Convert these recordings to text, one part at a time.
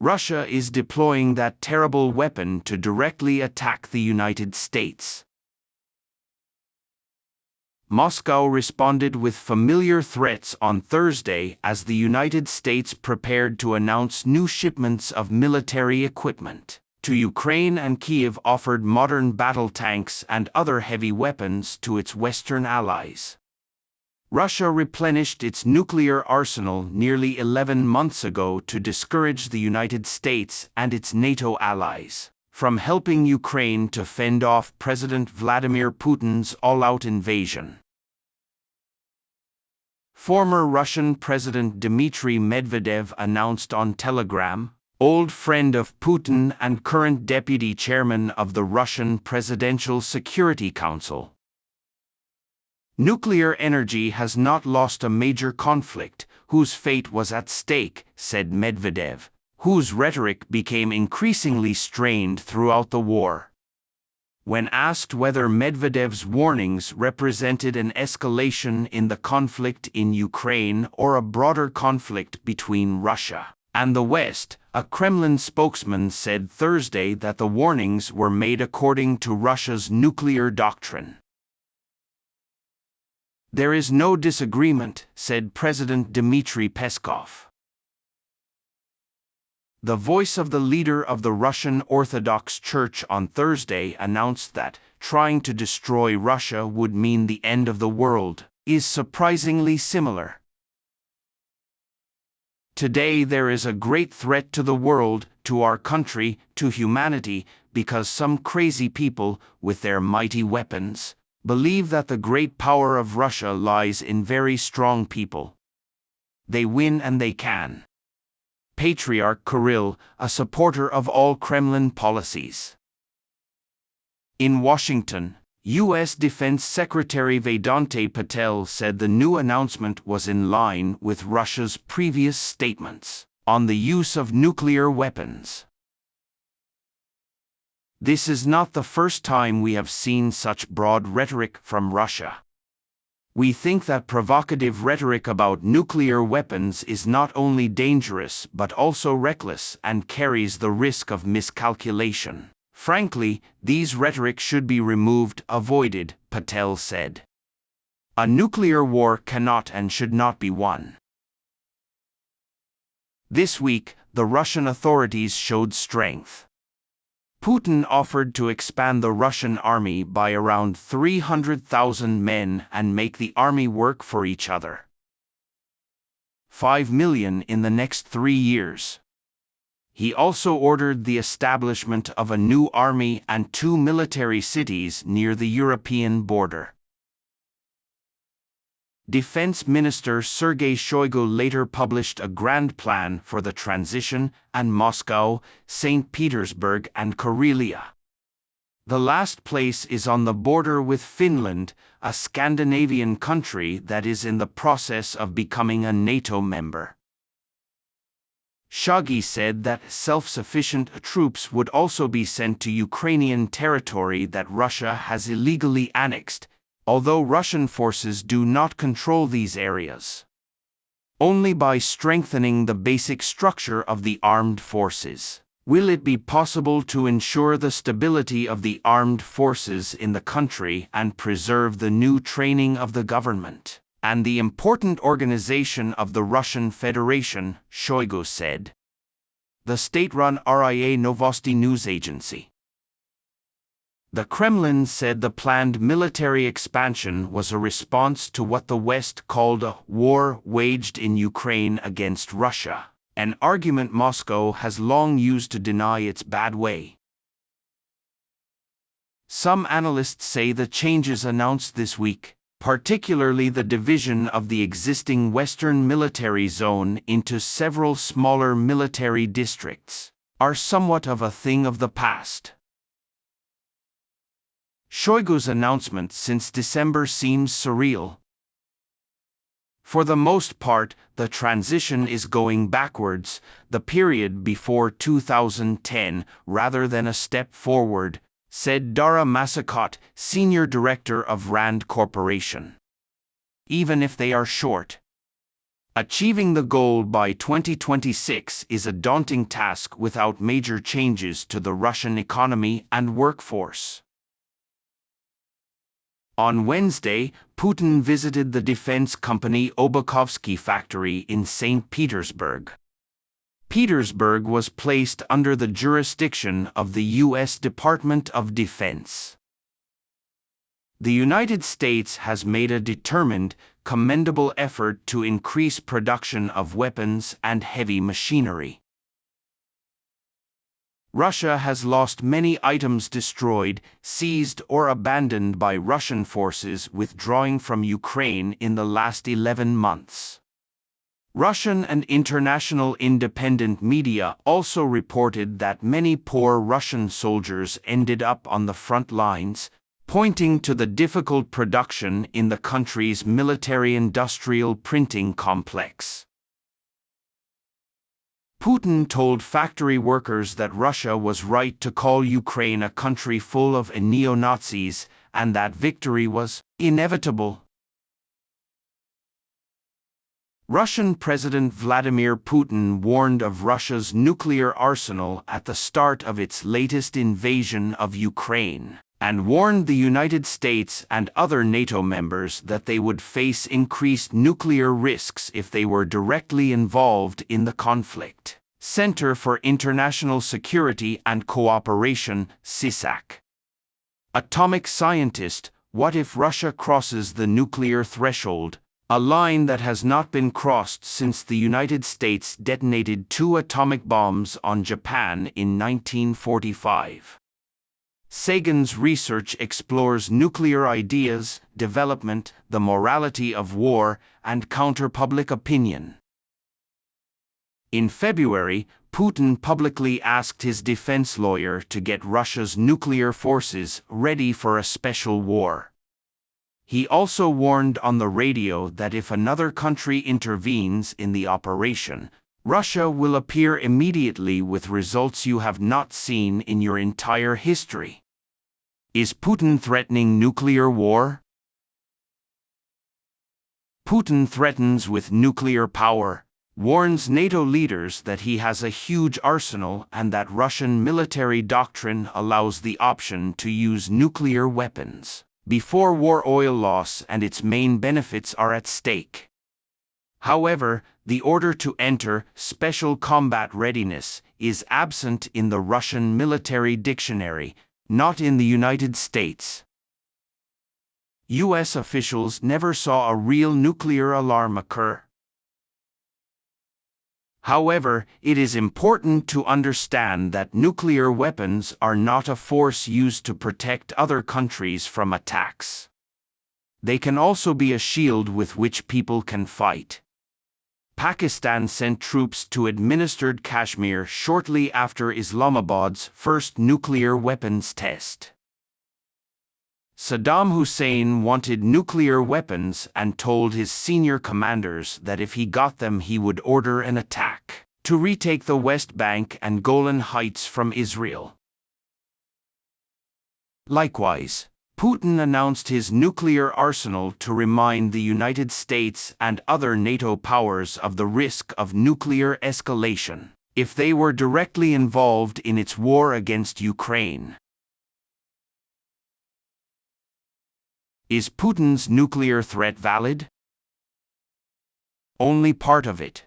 Russia is deploying that terrible weapon to directly attack the United States. Moscow responded with familiar threats on Thursday as the United States prepared to announce new shipments of military equipment to Ukraine, and Kyiv offered modern battle tanks and other heavy weapons to its Western allies. Russia replenished its nuclear arsenal nearly 11 months ago to discourage the United States and its NATO allies from helping Ukraine to fend off President Vladimir Putin's all-out invasion. Former Russian President Dmitry Medvedev announced on Telegram, old friend of Putin and current deputy chairman of the Russian Presidential Security Council, "Nuclear energy has not lost a major conflict whose fate was at stake," said Medvedev, whose rhetoric became increasingly strained throughout the war. When asked whether Medvedev's warnings represented an escalation in the conflict in Ukraine or a broader conflict between Russia and the West, a Kremlin spokesman said Thursday that the warnings were made according to Russia's nuclear doctrine. "There is no disagreement," said President Dmitry Peskov. The voice of the leader of the Russian Orthodox Church on Thursday announced that trying to destroy Russia would mean the end of the world is surprisingly similar. "Today there is a great threat to the world, to our country, to humanity, because some crazy people, with their mighty weapons, believe that the great power of Russia lies in very strong people. They win and they can." Patriarch Kirill, a supporter of all Kremlin policies. In Washington, U.S. Defense Secretary Vedante Patel said the new announcement was in line with Russia's previous statements on the use of nuclear weapons. "This is not the first time we have seen such broad rhetoric from Russia. We think that provocative rhetoric about nuclear weapons is not only dangerous but also reckless and carries the risk of miscalculation. Frankly, these rhetoric should be removed, avoided," Patel said. "A nuclear war cannot and should not be won." This week, the Russian authorities showed strength. Putin offered to expand the Russian army by around 300,000 men and make the army work for each other. 5 million in the next 3 years. He also ordered the establishment of a new army and 2 military cities near the European border. Defense Minister Sergei Shoigu later published a grand plan for the transition and Moscow, St. Petersburg and Karelia. The last place is on the border with Finland, a Scandinavian country that is in the process of becoming a NATO member. Shoigu said that self-sufficient troops would also be sent to Ukrainian territory that Russia has illegally annexed, although Russian forces do not control these areas. Only by strengthening the basic structure of the armed forces will it be possible to ensure the stability of the armed forces in the country and preserve the new training of the government and the important organization of the Russian Federation, Shoigu said. The state-run RIA Novosti news agency. The Kremlin said the planned military expansion was a response to what the West called a war waged in Ukraine against Russia, an argument Moscow has long used to deny its bad way. Some analysts say the changes announced this week, particularly the division of the existing Western military zone into several smaller military districts, are somewhat of a thing of the past. Shoigu's announcement since December seems surreal. For the most part, the transition is going backwards, the period before 2010, rather than a step forward, said Dara Masakot, senior director of RAND Corporation. Even if they are short. Achieving the goal by 2026 is a daunting task without major changes to the Russian economy and workforce. On Wednesday, Putin visited the defense company Obukovsky factory in St. Petersburg. Petersburg was placed under the jurisdiction of the U.S. Department of Defense. The United States has made a determined, commendable effort to increase production of weapons and heavy machinery. Russia has lost many items destroyed, seized or abandoned by Russian forces withdrawing from Ukraine in the last 11 months. Russian and international independent media also reported that many poor Russian soldiers ended up on the front lines, pointing to the difficult production in the country's military-industrial printing complex. Putin told factory workers that Russia was right to call Ukraine a country full of neo-Nazis and that victory was inevitable. Russian President Vladimir Putin warned of Russia's nuclear arsenal at the start of its latest invasion of Ukraine, and warned the United States and other NATO members that they would face increased nuclear risks if they were directly involved in the conflict. Center for International Security and Cooperation, CISAC. Atomic scientist, what if Russia crosses the nuclear threshold? A line that has not been crossed since the United States detonated 2 atomic bombs on Japan in 1945. Sagan's research explores nuclear ideas, development, the morality of war, and counter-public opinion. In February, Putin publicly asked his defense lawyer to get Russia's nuclear forces ready for a special war. He also warned on the radio that if another country intervenes in the operation, Russia will appear immediately with results you have not seen in your entire history. Is Putin threatening nuclear war? Putin threatens with nuclear power, warns NATO leaders that he has a huge arsenal and that Russian military doctrine allows the option to use nuclear weapons before war oil loss and its main benefits are at stake. However, the order to enter special combat readiness is absent in the Russian military dictionary, not in the United States. U.S. officials never saw a real nuclear alarm occur. However, it is important to understand that nuclear weapons are not a force used to protect other countries from attacks. They can also be a shield with which people can fight. Pakistan sent troops to administered Kashmir shortly after Islamabad's first nuclear weapons test. Saddam Hussein wanted nuclear weapons and told his senior commanders that if he got them he would order an attack to retake the West Bank and Golan Heights from Israel. Likewise, Putin announced his nuclear arsenal to remind the United States and other NATO powers of the risk of nuclear escalation if they were directly involved in its war against Ukraine. Is Putin's nuclear threat valid? Only part of it.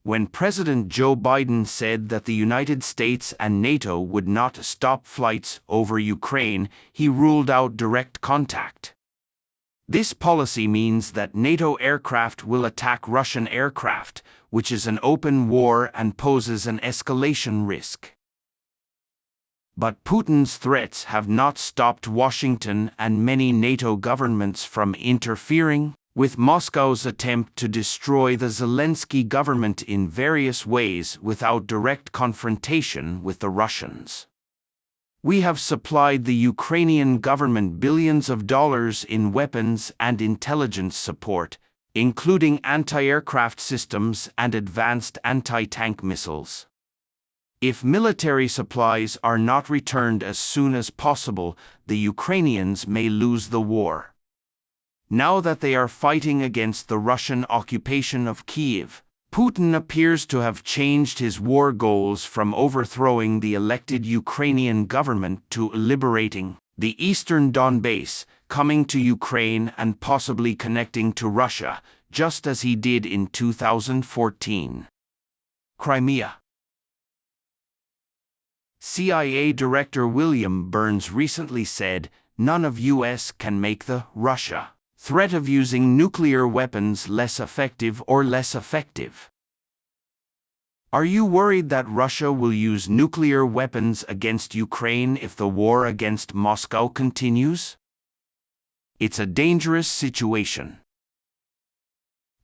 When President Joe Biden said that the United States and NATO would not stop flights over Ukraine, he ruled out direct contact. This policy means that NATO aircraft will attack Russian aircraft, which is an open war and poses an escalation risk. But Putin's threats have not stopped Washington and many NATO governments from interfering with Moscow's attempt to destroy the Zelensky government in various ways without direct confrontation with the Russians. We have supplied the Ukrainian government billions of dollars in weapons and intelligence support, including anti-aircraft systems and advanced anti-tank missiles. If military supplies are not returned as soon as possible, the Ukrainians may lose the war. Now that they are fighting against the Russian occupation of Kyiv, Putin appears to have changed his war goals from overthrowing the elected Ukrainian government to liberating the eastern Donbass, coming to Ukraine and possibly connecting to Russia, just as he did in 2014. Crimea. CIA Director William Burns recently said, "None of US can make the Russia threat of using nuclear weapons less effective or less effective." Are you worried that Russia will use nuclear weapons against Ukraine if the war against Moscow continues? It's a dangerous situation.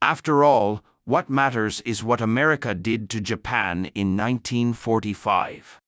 After all, what matters is what America did to Japan in 1945.